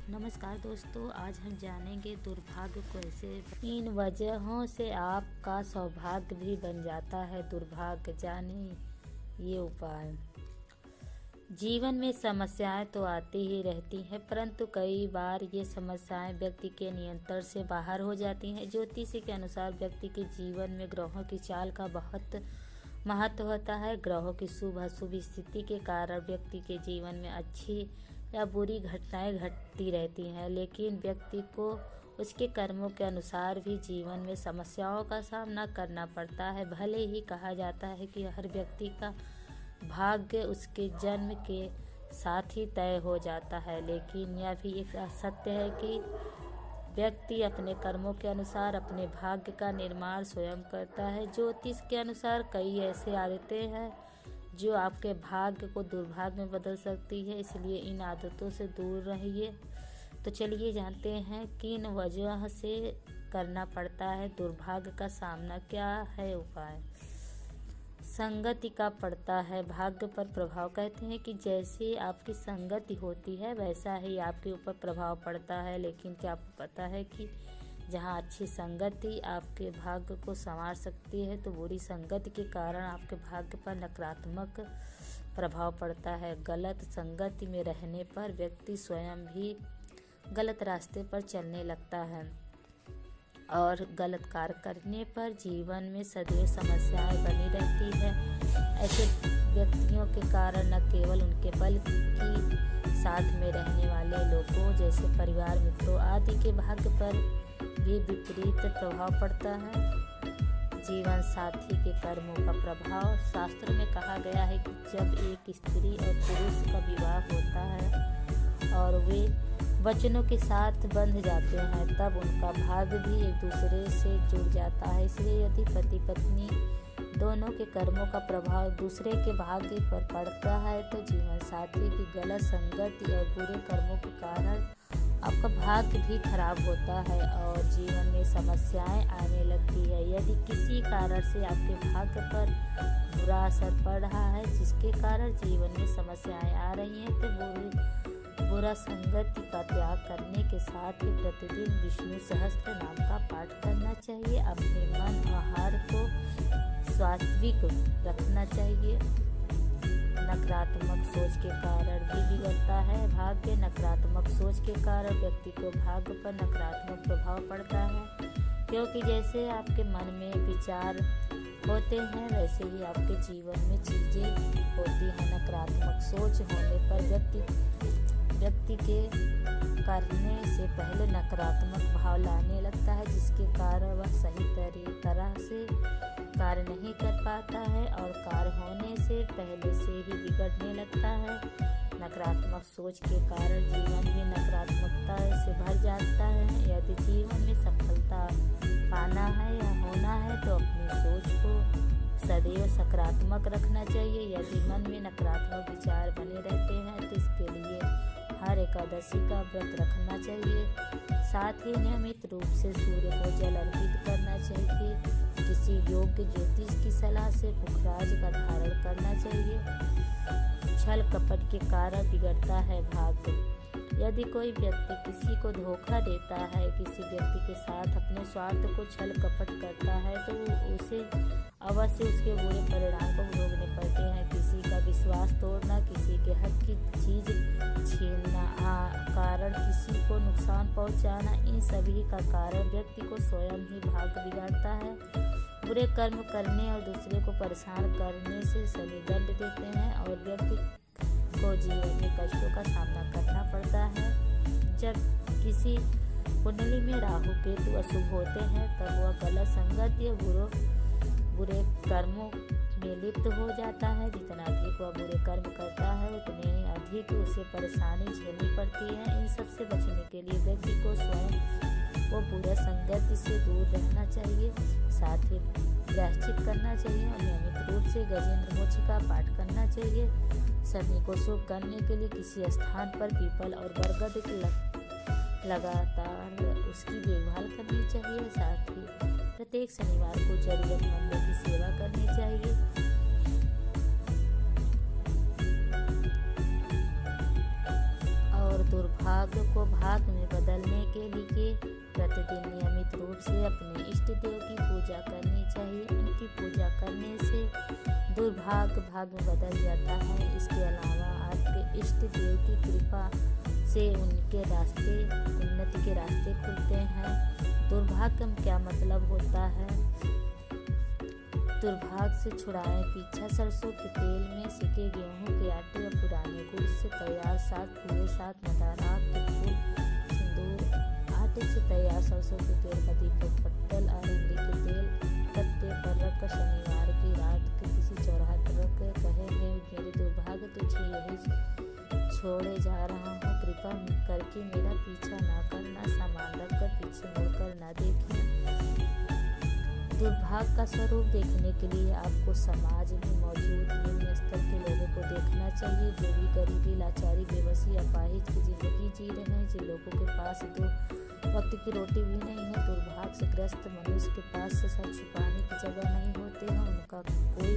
नमस्कार दोस्तों, आज हम जानेंगे दुर्भाग्य कैसे। इन वजहों से आपका सौभाग्य भी बन जाता है दुर्भाग्य। जाने ये उपाय। जीवन में समस्याएं तो आती ही रहती हैं, परंतु कई बार ये समस्याएं व्यक्ति के नियंत्रण से बाहर हो जाती हैं। ज्योतिष के अनुसार व्यक्ति के जीवन में ग्रहों की चाल का बहुत महत्व होता है। ग्रहों की शुभ अशुभ स्थिति के कारण व्यक्ति के जीवन में अच्छी या बुरी घटनाएं घटती रहती हैं, लेकिन व्यक्ति को उसके कर्मों के अनुसार भी जीवन में समस्याओं का सामना करना पड़ता है। भले ही कहा जाता है कि हर व्यक्ति का भाग्य उसके जन्म के साथ ही तय हो जाता है, लेकिन यह भी एक सत्य है कि व्यक्ति अपने कर्मों के अनुसार अपने भाग्य का निर्माण स्वयं करता है। ज्योतिष के अनुसार कई ऐसे आदतें हैं जो आपके भाग्य को दुर्भाग्य में बदल सकती है, इसलिए इन आदतों से दूर रहिए। तो चलिए जानते हैं किन वजह से करना पड़ता है दुर्भाग्य का सामना। क्या है उपाय। संगति का पड़ता है भाग्य पर प्रभाव। कहते हैं कि जैसे आपकी संगति होती है वैसा ही आपके ऊपर प्रभाव पड़ता है, लेकिन क्या आपको पता है कि जहाँ अच्छी संगति आपके भाग्य को संवार सकती है, तो बुरी संगति के कारण आपके भाग्य पर नकारात्मक प्रभाव पड़ता है। गलत संगति में रहने पर व्यक्ति स्वयं भी गलत रास्ते पर चलने लगता है और गलत कार्य करने पर जीवन में सदैव समस्याएं बनी रहती है। ऐसे व्यक्तियों के कारण न केवल उनके बल्कि साथ में रहने वाले लोगों जैसे परिवार, मित्रों आदि के भाग्य पर भी विपरीत प्रभाव पड़ता है। जीवन साथी के कर्मों का प्रभाव। शास्त्र में कहा गया है कि जब एक स्त्री और पुरुष का विवाह होता है और वे वचनों के साथ बंध जाते हैं, तब उनका भाग्य भी एक दूसरे से जुड़ जाता है। इसलिए यदि पति पत्नी दोनों के कर्मों का प्रभाव दूसरे के भाग्य पर पड़ता है, तो जीवन साथी की गलत संगति और बुरे कर्मों के कारण आपका भाग्य भी खराब होता है और जीवन में समस्याएं आने लगती है। यदि किसी कारण से आपके भाग्य पर बुरा असर पड़ रहा है, जिसके कारण जीवन में समस्याएं आ रही हैं, तो बुरा संगति का त्याग करने के साथ ही प्रतिदिन विष्णु सहस्त्र नाम का पाठ करना चाहिए। अपने मन आहार को सात्विक रखना चाहिए। नकारात्मक सोच के कारण भी बिगड़ता है भाग्य। नकारात्मक सोच के कारण व्यक्ति को भाग्य पर नकारात्मक प्रभाव पड़ता है, क्योंकि जैसे आपके मन में विचार होते हैं वैसे ही आपके जीवन में चीजें होती हैं। नकारात्मक सोच होने पर व्यक्ति के करने से पहले नकारात्मक भाव लाने लगता है, जिसके कारण वह सही तरह से कार्य नहीं कर पाता है और कार्य होने से पहले से ही बिगड़ने लगता है। नकारात्मक सोच के कारण जीवन भी नकारात्मकता से भर जाता है। यदि जीवन में सफलता पाना है या होना है, तो अपनी सोच को सदैव सकारात्मक रखना चाहिए। यदि मन में नकारात्मक विचार बने रहते हैं, तो इसके लिए हर एकादशी का व्रत रखना चाहिए। साथ ही नियमित रूप से सूर्य को जल अर्पित करना चाहिए। किसी योग्य ज्योतिष की सलाह से पुखराज का धारण करना चाहिए। छल कपट के कारण बिगड़ता है भाग्य। यदि कोई व्यक्ति किसी को धोखा देता है, किसी व्यक्ति के साथ अपने स्वार्थ को छल कपट करता है, तो उसे अवश्य उसके बुरे परिणाम को भोगने पड़ते हैं। किसी का विश्वास तोड़ना, किसी के हक की चीज छीनना, कारण किसी को नुकसान पहुंचाना, इन सभी का कारण व्यक्ति को स्वयं ही भाग्य बिगाड़ता है। बुरे कर्म करने और दूसरे को परेशान करने से शनि दंड देते हैं और व्यक्ति को जीवन में कष्टों का सामना करना पड़ता है। जब किसी कुंडली में राहु केतु अशुभ होते हैं, तब वह गलत संगत या बुरे कर्मों में लिप्त हो जाता है। जितना अधिक वह बुरे कर्म करता है, उतने ही अधिक उसे परेशानी झेलनी पड़ती है। इन सब से बचने के लिए व्यक्ति को स्वयं को बुरा संगति से दूर रहना चाहिए, साथ ही प्रायश्चित करना चाहिए और नियमित रूप से गजेंद्र मोक्ष का पाठ करना चाहिए। शनि को शुभ करने के लिए किसी स्थान पर पीपल और बरगद लगातार उसकी देखभाल करनी चाहिए। साथ ही प्रत्येक शनिवार को जरूरतमंदों की सेवा करनी चाहिए। और और दुर्भाग्य को भाग में बदलने के लिए प्रतिदिन नियमित रूप से अपने इष्ट देव की पूजा करनी चाहिए। उनकी पूजा करने से दुर्भाग्य भाग में बदल जाता है। इसके अलावा आपके इष्ट देव की कृपा से उनके रास्ते, उन्नति के रास्ते खुलते हैं। दुर्भाग्य का क्या मतलब होता है? दुर्भाग्य से छुड़ाएं पीछा। सरसों के तेल में सिके गेहूं के आटे या पुराने गुड़ से तैयार 7 पूरे 7 मदार, आग के फूल, सिंदूर, आटे से तैयार सरसों के तेल का दीपक पत्तल, अरंडी के तेल पत्ते पर रखकर शनिवार की रात के किसी चौराहे पर रख कहे, हे मेरे दुर्भाग्य, तुझे यही छोड़े जा रहा हूँ, कृपा करके मेरा पीछा ना करना, सामान रखकर पीछे मुड़कर ना देखना। दुर्भाग्य का स्वरूप देखने के लिए आपको समाज में मौजूद निम्न स्तर के लोगों को देखना चाहिए, जो भी गरीबी, लाचारी, बेबसी, अपाहिज की जिंदगी जी रहे हैं, जिन लोगों के पास 2 वक्त की रोटी भी नहीं है। दुर्भाग्य से ग्रस्त मनुष्य के पास सच छुपाने की जगह नहीं होती है, उनका कोई